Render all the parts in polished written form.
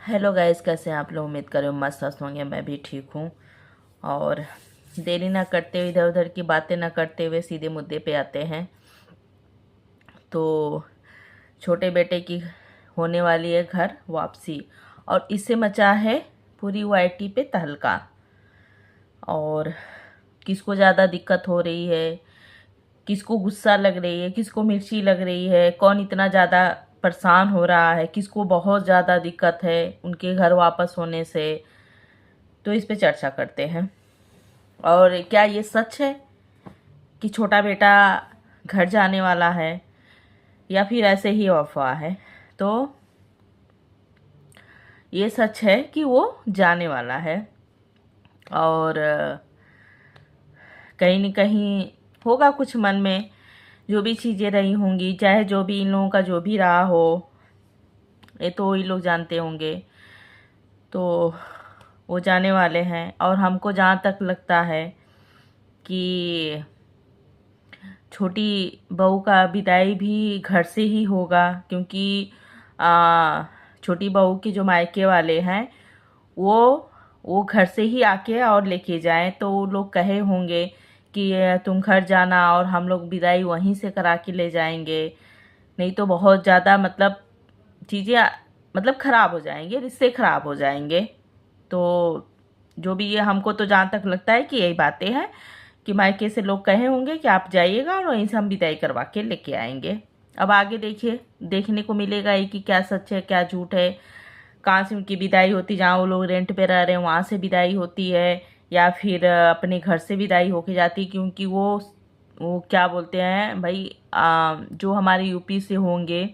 Hello guys, कैसे हैं आप लोग। उम्मीद करें मस्त होंगे। मैं भी ठीक हूँ। और देरी ना करते हुए, इधर उधर की बातें ना करते हुए सीधे मुद्दे पे आते हैं। तो छोटे बेटे की होने वाली है घर वापसी, और इससे मचा है पूरी वाईटी पे तहलका। और किसको ज़्यादा दिक्कत हो रही है, किसको गुस्सा लग रही है, किसको मिर्ची लग रही है, कौन इतना ज़्यादा परेशान हो रहा है, किसको बहुत ज़्यादा दिक्कत है उनके घर वापस होने से, तो इस पे चर्चा करते हैं। और क्या ये सच है कि छोटा बेटा घर जाने वाला है, या फिर ऐसे ही अफवाह है। तो ये सच है कि वो जाने वाला है, और कहीं न कहीं होगा कुछ मन में, जो भी चीज़ें रही होंगी, चाहे जो भी इन लोगों का जो भी रहा हो, ये तो वही लोग जानते होंगे। तो वो जाने वाले हैं, और हमको जहाँ तक लगता है कि छोटी बहू का विदाई भी घर से ही होगा, क्योंकि छोटी बहू के जो मायके वाले हैं वो घर से ही आके और लेके जाएं, तो वो लोग कहे होंगे कि तुम घर जाना और हम लोग विदाई वहीं से करा के ले जाएंगे। नहीं तो बहुत ज़्यादा मतलब चीज़ें मतलब ख़राब हो जाएंगे, रिश्ते ख़राब हो जाएंगे। तो जो भी ये हमको तो जहाँ तक लगता है कि यही बातें हैं कि मायके से लोग कहे होंगे कि आप जाइएगा और वहीं से हम विदाई करवा के लेके आएंगे। अब आगे देखिए, देखने को मिलेगा ही कि क्या सच है क्या झूठ है। कहाँ से उनकी विदाई होती, जहाँ वो लोग रेंट पे रह रहे हैं वहाँ से विदाई होती है, या फिर अपने घर से विदाई होके जाती, क्योंकि वो क्या बोलते हैं भाई, जो हमारे यूपी से होंगे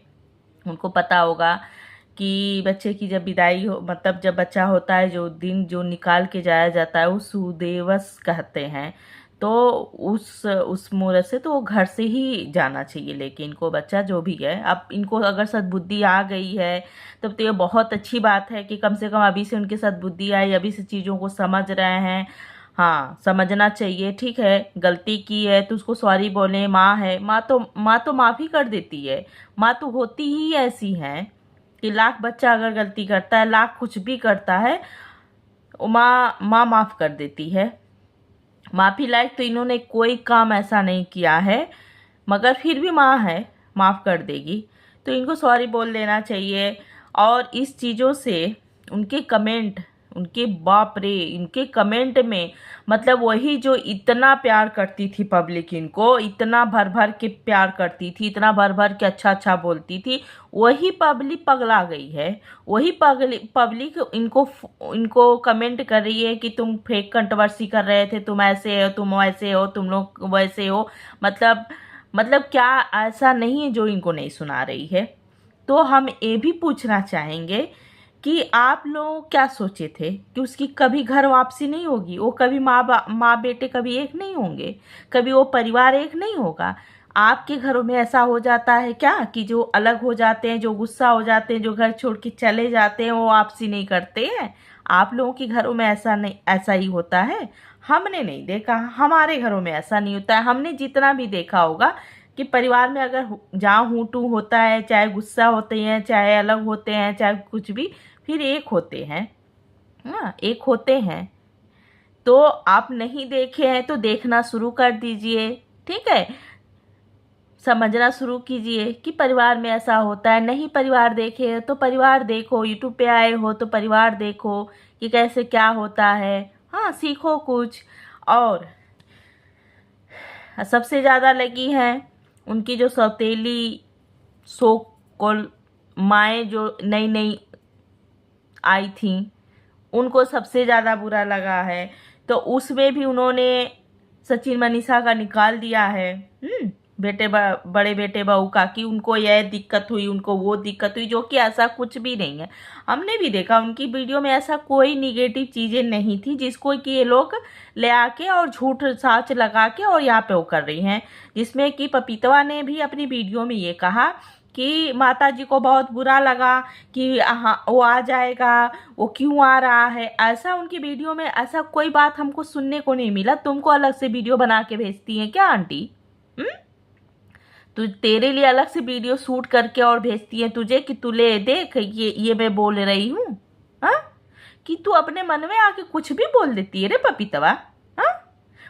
उनको पता होगा कि बच्चे की जब विदाई हो, मतलब जब बच्चा होता है, जो दिन जो निकाल के जाया जाता है वो सुदेवस कहते हैं। तो उस मुहूर्त से तो वो घर से ही जाना चाहिए, लेकिन इनको बच्चा जो भी है, अब इनको अगर सद्बुद्धि आ गई है तब तो ये बहुत अच्छी बात है कि कम से कम अभी से उनकी सद्बुद्धि आई, अभी से चीज़ों को समझ रहे हैं। हाँ, समझना चाहिए, ठीक है, गलती की है तो उसको सॉरी बोले। माँ है, माँ तो माफ़ी कर देती है। माँ तो होती ही ऐसी है कि लाख बच्चा अगर गलती करता है, लाख कुछ भी करता है, माँ माँ माफ़ कर देती है। माफ़ी लायक तो इन्होंने कोई काम ऐसा नहीं किया है, मगर फिर भी माँ है, माफ़ कर देगी। तो इनको सॉरी बोल देना चाहिए। और इस चीज़ों से उनके कमेंट, उनके बाप रे, इनके कमेंट में मतलब वही जो इतना प्यार करती थी पब्लिक, इनको इतना भर भर के प्यार करती थी, इतना भर भर के अच्छा अच्छा बोलती थी, वही पब्लिक पगला गई है। वही पब्लिक इनको इनको कमेंट कर रही है कि तुम फेक कंट्रोवर्सी कर रहे थे, तुम ऐसे हो, तुम वैसे हो, तुम लोग वैसे हो। मतलब क्या ऐसा नहीं है जो इनको नहीं सुना रही है। तो हम ये भी पूछना चाहेंगे कि आप लोग क्या सोचे थे कि उसकी कभी घर वापसी नहीं होगी, वो कभी माँ बेटे कभी एक नहीं होंगे, कभी वो परिवार एक नहीं होगा। आपके घरों में ऐसा हो जाता है क्या कि जो अलग हो जाते हैं, जो गुस्सा हो जाते हैं, जो घर छोड़ के चले जाते हैं, वो वापसी नहीं करते हैं? आप लोगों के घरों में ऐसा नहीं, ऐसा ही होता है? हमने नहीं देखा, हमारे घरों में ऐसा नहीं होता है। हमने जितना भी देखा होगा कि परिवार में अगर जहाँ हूँ टू होता है, चाहे गुस्सा होते हैं, चाहे अलग होते हैं, चाहे कुछ भी, फिर एक होते हैं। हाँ, एक होते हैं। तो आप नहीं देखे हैं तो देखना शुरू कर दीजिए, ठीक है। समझना शुरू कीजिए कि परिवार में ऐसा होता है। नहीं परिवार देखे तो परिवार देखो, यूट्यूब पे आए हो तो परिवार देखो कि कैसे क्या होता है। हाँ, सीखो कुछ। और सबसे ज़्यादा लगी है उनकी जो सौतेली सो कॉल माएँ जो नई नई आई थी, उनको सबसे ज़्यादा बुरा लगा है। तो उसमें भी उन्होंने सचिन मनीषा का निकाल दिया है। बड़े बेटे बहू का, कि उनको यह दिक्कत हुई, उनको वो दिक्कत हुई, जो कि ऐसा कुछ भी नहीं है। हमने भी देखा उनकी वीडियो में ऐसा कोई निगेटिव चीज़ें नहीं थी जिसको कि ये लोग ले आके और झूठ साच लगा के और यहाँ पे वो कर रही हैं। जिसमें कि पपीतवा ने भी अपनी वीडियो में ये कहा कि माता जी को बहुत बुरा लगा कि हाँ वो आ जाएगा, वो क्यों आ रहा है। ऐसा उनकी वीडियो में ऐसा कोई बात हमको सुनने को नहीं मिला। तुमको अलग से वीडियो बना के भेजती हैं क्या आंटी? तो तेरे लिए अलग से वीडियो शूट करके और भेजती है तुझे कि तू ले देख, ये मैं बोल रही हूँ। कि तू अपने मन में आके कुछ भी बोल देती है रे पपीतवा। हाँ,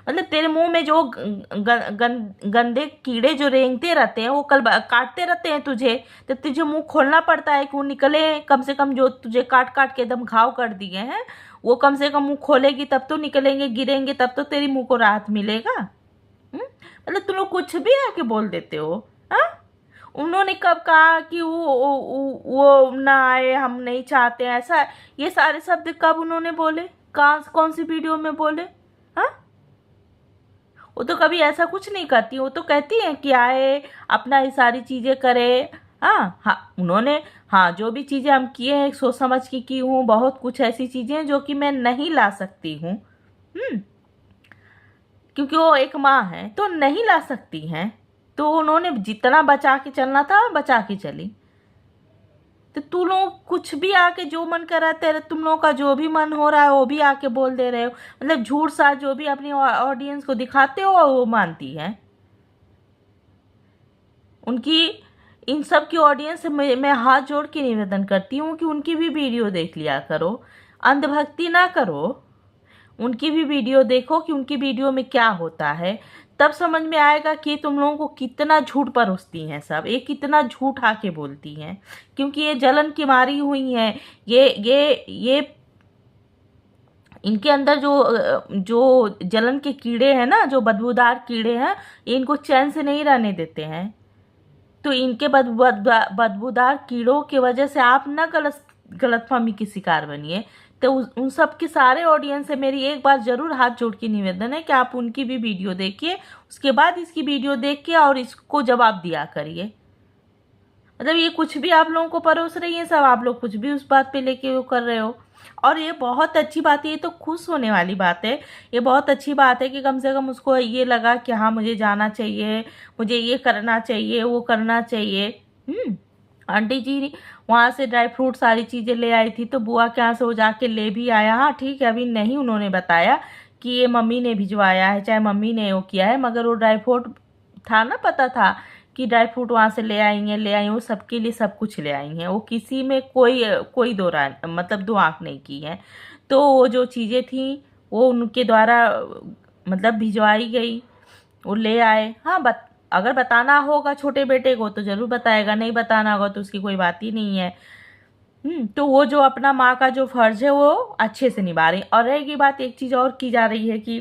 मतलब तेरे मुंह में जो गंदे कीड़े जो रेंगते रहते हैं वो कल काटते रहते हैं तुझे, तो तुझे मुंह खोलना पड़ता है कि वो निकले। कम से कम जो तुझे काट काट के एकदम घाव कर दिए हैं वो कम से कम मुंह खोलेगी तब तो निकलेंगे, गिरेंगे तब तो तेरी मुंह को राहत मिलेगा। मतलब तुम लोग कुछ भी आके बोल देते हो। हाँ, उन्होंने कब कहा कि वो ना आए, हम नहीं चाहते ऐसा, ये सारे शब्द कब उन्होंने बोले, कौन सी वीडियो में बोले? हाँ, वो तो कभी ऐसा कुछ नहीं करती, वो तो कहती हैं कि आए अपना ये सारी चीजें करे। हाँ हाँ, उन्होंने, हाँ, जो भी चीजें हम किए हैं सोच समझ के की हूँ, बहुत कुछ ऐसी चीजें हैं जो कि मैं नहीं ला सकती हूँ। क्योंकि वो एक माँ है तो नहीं ला सकती हैं, तो उन्होंने जितना बचा के चलना था बचा के चली। तो तुम लोग कुछ भी आके जो मन कर रहा है, तुम लोगों का जो भी मन हो रहा है वो भी आके बोल दे रहे हो। मतलब झूठ साथ जो भी अपनी ऑडियंस को दिखाते हो वो मानती है। उनकी इन सब की ऑडियंस से मैं हाथ जोड़ के निवेदन करती हूँ कि उनकी भी वीडियो देख लिया करो, अंधभक्ति ना करो, उनकी भी वीडियो देखो कि उनकी वीडियो में क्या होता है, तब समझ में आएगा कि तुम लोगों को कितना झूठ परोसती हैं सब, ये कितना झूठ आके बोलती हैं। क्योंकि ये जलन की मारी हुई हैं, ये इनके अंदर जो जलन के कीड़े हैं ना, जो बदबूदार कीड़े हैं, इनको चैन से नहीं रहने देते हैं। तो इनके बदबूदार कीड़ों की वजह से आप ना गलतफहमी की शिकार बनिए। तो उन सब के सारे ऑडियंस से मेरी एक बार जरूर हाथ जोड़ के निवेदन है कि आप उनकी भी वीडियो देखिए, उसके बाद इसकी वीडियो देख के और इसको जवाब दिया करिए। मतलब ये कुछ भी आप लोगों को परोस रही है, सब आप लोग कुछ भी उस बात पे लेके वो कर रहे हो। और ये बहुत अच्छी बात है, ये तो खुश होने वाली बात है। ये बहुत अच्छी बात है कि कम से कम उसको ये लगा कि हाँ मुझे जाना चाहिए, मुझे ये करना चाहिए, वो करना चाहिए। आंटी जी वहाँ से ड्राई फ्रूट सारी चीज़ें ले आई थी, तो बुआ के यहाँ से वो जाके ले भी आया। हाँ ठीक है, अभी नहीं उन्होंने बताया कि ये मम्मी ने भिजवाया है, चाहे मम्मी ने वो किया है, मगर वो ड्राई फ्रूट था ना, पता था कि ड्राई फ्रूट वहाँ से ले आई हैं, वो सबके लिए सब कुछ ले आई हैं। वो किसी में कोई दो राय, मतलब दो आँख नहीं की है। तो वो जो चीज़ें थी वो उनके द्वारा मतलब भिजवाई गई, वो ले आए। हाँ, अगर बताना होगा छोटे बेटे को तो जरूर बताएगा, नहीं बताना होगा तो उसकी कोई बात ही नहीं है। तो वो जो अपना माँ का जो फर्ज है वो अच्छे से निभा रही। और रहेगी बात, एक चीज़ और की जा रही है कि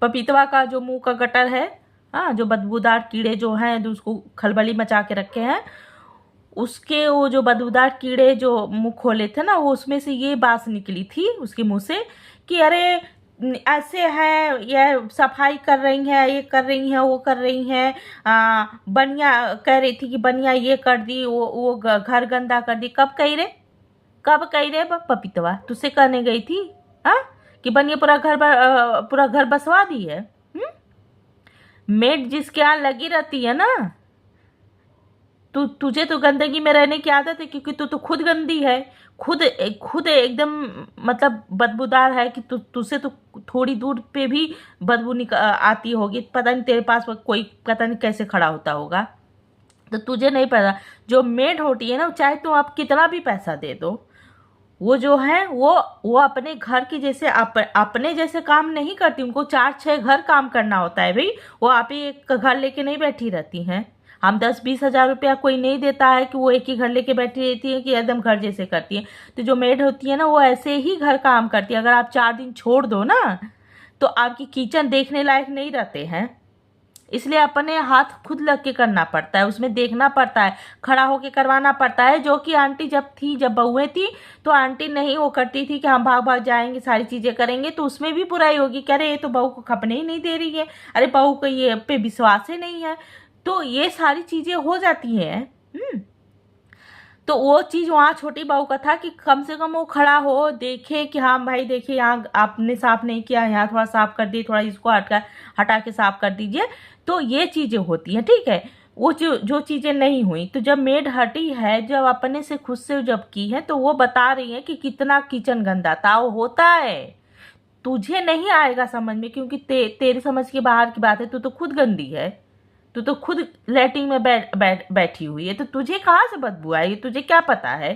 पपीतवा का जो मुंह का गटर है, हाँ, जो बदबूदार कीड़े जो हैं जो उसको खलबली मचा के रखे हैं, उसके वो जो बदबूदार कीड़े जो मुंह खोले थे ना, वो उसमें से ये बात निकली थी उसके मुंह से कि अरे ऐसे है, ये सफाई कर रही है, ये कर रही है, वो कर रही है। बनिया कह रही थी कि बनिया ये कर दी, वो घर गंदा कर दी। कब कही रे, कब कही रे पपीतवा, तुझसे कहने गई थी? हाँ, कि बनिया पूरा घर बसवा दी है। मेड जिसके यहाँ लगी रहती है ना, तुझे तो गंदगी में रहने की आदत है, क्योंकि तू तो खुद गंदी है, खुद एकदम मतलब बदबूदार है कि तुझसे तो थोड़ी दूर पे भी बदबू आती होगी। पता नहीं तेरे पास कोई पता नहीं कैसे खड़ा होता होगा, तो तुझे नहीं पता। जो मेड होती है ना, चाहे तुम आप कितना भी पैसा दे दो, वो जो है वो अपने घर की जैसे अपने जैसे काम नहीं करती। उनको 4-6 घर काम करना होता है भाई। वो आप ही एक घर लेके नहीं बैठी रहती हैं। हम 10-20 हजार रुपया कोई नहीं देता है कि वो एक ही घर लेके बैठी रहती है कि एकदम घर जैसे करती है। तो जो मेड होती है ना, वो ऐसे ही घर काम करती है। अगर आप 4 दिन छोड़ दो ना, तो आपकी किचन देखने लायक नहीं रहते हैं। इसलिए अपने हाथ खुद लग के करना पड़ता है, उसमें देखना पड़ता है, खड़ा होके करवाना पड़ता है। जो कि आंटी जब बहुएं थी तो आंटी नहीं वो करती थी कि हम भाग भाग जाएंगे सारी चीजें करेंगे, तो उसमें भी बुराई होगी, कह रहे ये तो बहू को खपने ही नहीं दे रही है, अरे बहू को ये पे विश्वास ही नहीं है। तो ये सारी चीजें हो जाती हैं। तो वो चीज वहाँ छोटी बहू का था कि कम से कम वो खड़ा हो, देखे कि हाँ भाई देखिए यहाँ आपने साफ नहीं किया, यहाँ थोड़ा साफ कर दिए, थोड़ा इसको हटा के साफ कर दीजिए। तो ये चीजें होती हैं, ठीक है। वो जो चीजें नहीं हुई, तो जब मेड हटी है, जब अपने से खुद से जब की है, तो वो बता रही है कि कितना किचन गंदा था। वो होता है, तुझे नहीं आएगा समझ में, क्योंकि तेरी समझ के बाहर की बात है। तू तो खुद गंदी है, तू तो खुद लैट्रिन में बैठी हुई है, तो तुझे कहाँ से बदबू आई, तुझे क्या पता है?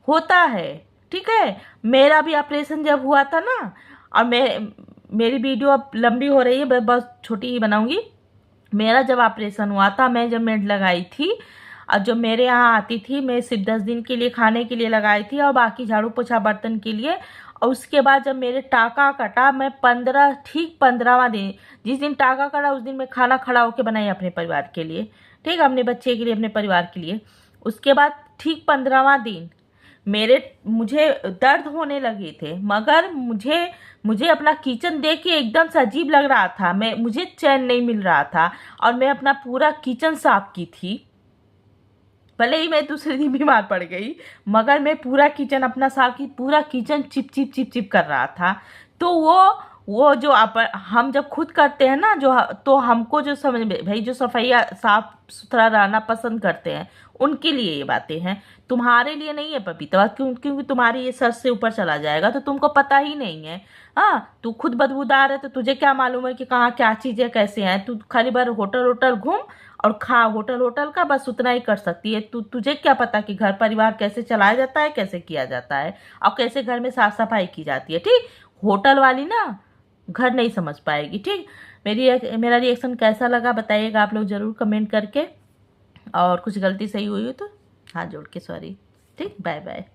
होता है, ठीक है। मेरा भी ऑपरेशन जब हुआ था ना, और मेरी वीडियो अब लंबी हो रही है, बस छोटी ही बनाऊंगी। मेरा जब ऑपरेशन हुआ था, मैं जब मेड लगाई थी, और जो मेरे यहाँ आती थी, मैं सिर्फ 10 दिन के लिए खाने के लिए लगाई थी, और बाकी झाड़ू पोछा बर्तन के लिए। और उसके बाद जब मेरे टाका कटा, मैं 15वां दिन, जिस दिन टाका कटा उस दिन मैं खाना खड़ा होकर बनाई अपने परिवार के लिए, ठीक है, अपने बच्चे के लिए, अपने परिवार के लिए। उसके बाद ठीक 15वां दिन मुझे दर्द होने लगे थे, मगर मुझे अपना किचन देख के एकदम से अजीब लग रहा था, मुझे चैन नहीं मिल रहा था। और मैं अपना पूरा किचन साफ की थी, भले ही मैं दूसरे दिन बीमार पड़ गई, मगर मैं पूरा किचन अपना साफ की, पूरा kitchen chip chip chip chip कर रहा था। तो वो जो हम जब खुद करते हैं ना, तो हमको जो समझ में भाई, जो सफाई साफ सुथरा रहना पसंद करते हैं, उनके लिए ये बातें हैं, तुम्हारे लिए नहीं है पपीता, क्योंकि तुम्हारी ये सर से ऊपर चला जाएगा, तो तुमको पता ही नहीं है। हाँ, तू खुद बदबूदार है, तो तुझे क्या मालूम है कि कहाँ क्या चीजें कैसे हैं। तू खाली बार होटल होटल घूम और खा, होटल का बस उतना ही कर सकती है। तुझे क्या पता कि घर परिवार कैसे चलाया जाता है, कैसे किया जाता है, और कैसे घर में साफ सफाई की जाती है, ठीक। होटल वाली ना घर नहीं समझ पाएगी, ठीक। मेरा रिएक्शन कैसा लगा बताइएगा आप लोग जरूर कमेंट करके, और कुछ गलती सही हुई हो तो हाथ जोड़ के सॉरी, ठीक। Bye bye.